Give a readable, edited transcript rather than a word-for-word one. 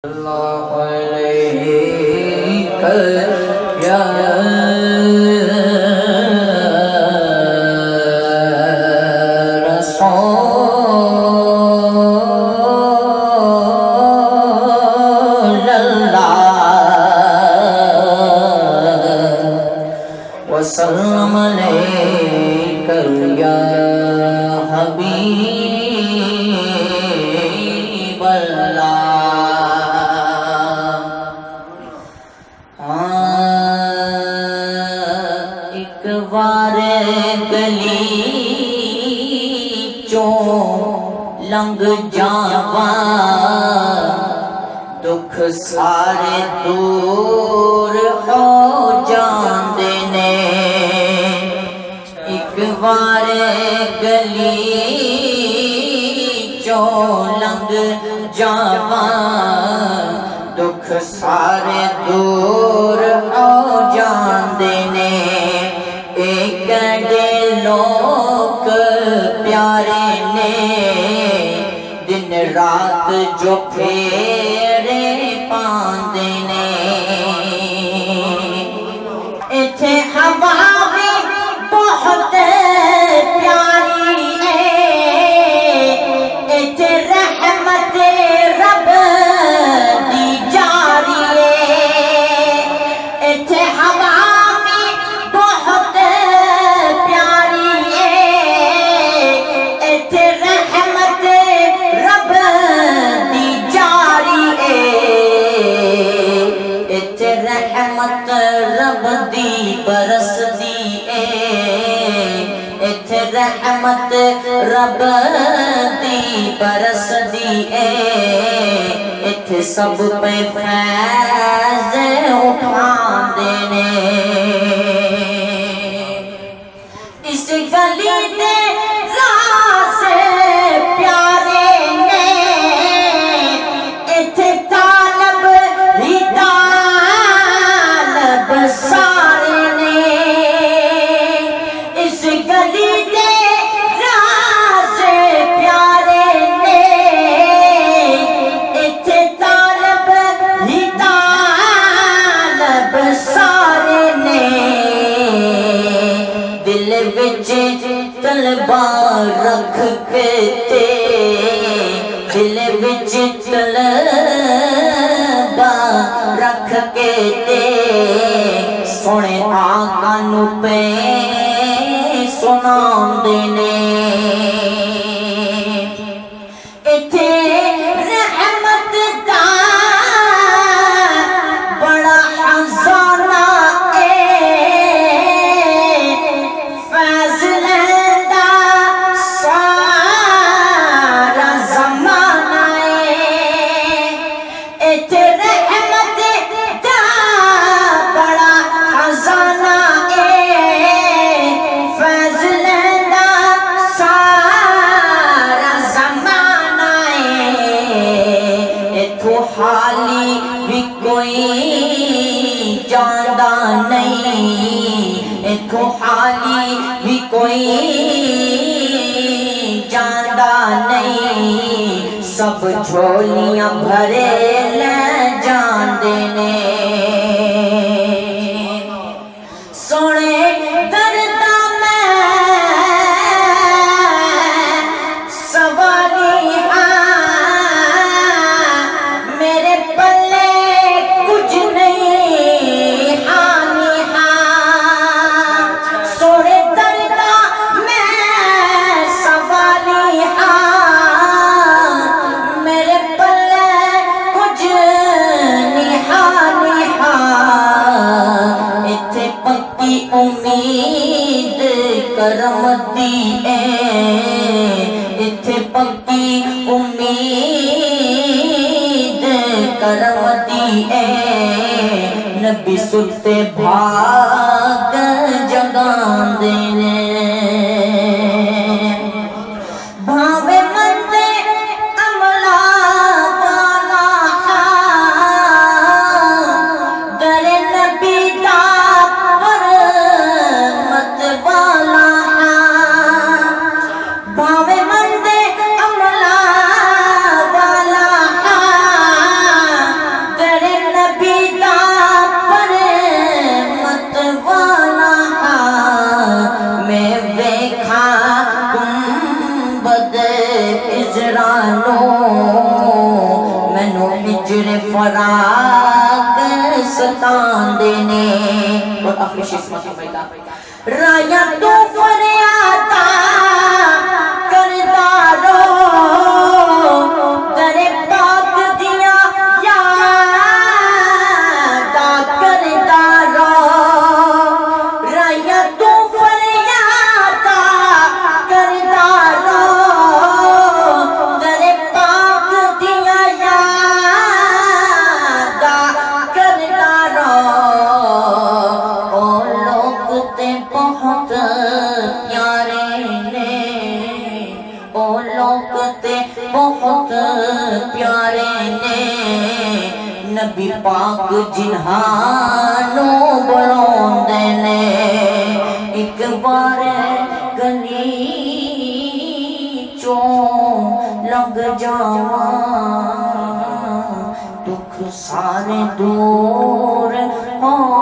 اللہ علیک یا رسول اللہ وسلم علیک یا حبیب اللہ۔ ایک بار گلی چوں لنگ جاواں دکھ سارے دور ہو جاندے نے۔ ایک بار گلی چوں لنگ جاواں دکھ سارے دور ہو جاندے نے۔ ایکڑے لوگ پیارے نے دن رات جو پھیرے پاندے نے۔ ایتھے ہوا بھی بہت پیاری ہے، ایتھے رحمت رب دی جاری ہے۔ ایتھے ہوا بھی بہت پیاری ہے، ایتھے رحمت رب دی جاری ہے۔ ایتھے رحمت رب دی برسدی ہے، ایتھے رحمت رب دی برسدی ہے۔ ایتھے سب پہ فیض اٹھاندے نے۔ اس گلی دے راز پیارے نے، ایتھے طالب ہی طالب سارے نے۔ اس گلی دے راز پیارے نے، ایتھے طالب ہی طالب سارے نے۔ دل وچ طلبا رکھ کے تے، دل وچ طلبا رکھ کے تے سونے آقا نو پہ سناندے نے۔ ایتھے رحمت دا بڑا خزانہ اے، فیض لیندا سارا زمانہ اے۔ ایتھے رحمت دا بڑا خزانہ اے، فیض لیندا سارا زمانہ اے۔ ایتھوں حالی بھی کوئی جاندا نہیں، ایتھوں حالی بھی کوئی جاندا نہیں۔ سب جھولیاں بھرے لے جاندے نے۔ سونے دردا میں سواری ہاں، میرے پلے کچھ نہیں حامی ہاں۔ سونے دردا میں سواری ہاں، میرے پلے کچھ نہیں حامی ہاں۔ ایتھے پکی امید کرم دی ہے، ایتھے پکی امید کرم دی ہے۔ نبی ستے بھاگ جگاندے نے۔ بھاوے مندے عملہ والا در نبی دا رحمت والا۔ بھاوے مندے عملہ والا جانو مینو ہجر فراق ستاندے نے اور آخری شیخ ماتی بیدا رایا تو فریادا کردا رو در پاک دیا یادا کردا رو رایا تو فریادا کردا رو در پاک دیا یادا کردا رو او لوگ تے بہت پیارے نے او لوگ تے بہت پیارے نے نبی پاک جنہانو بلاندے نے ایک بار گلی چوں لنگ جاواں دکھ سارے دور ہو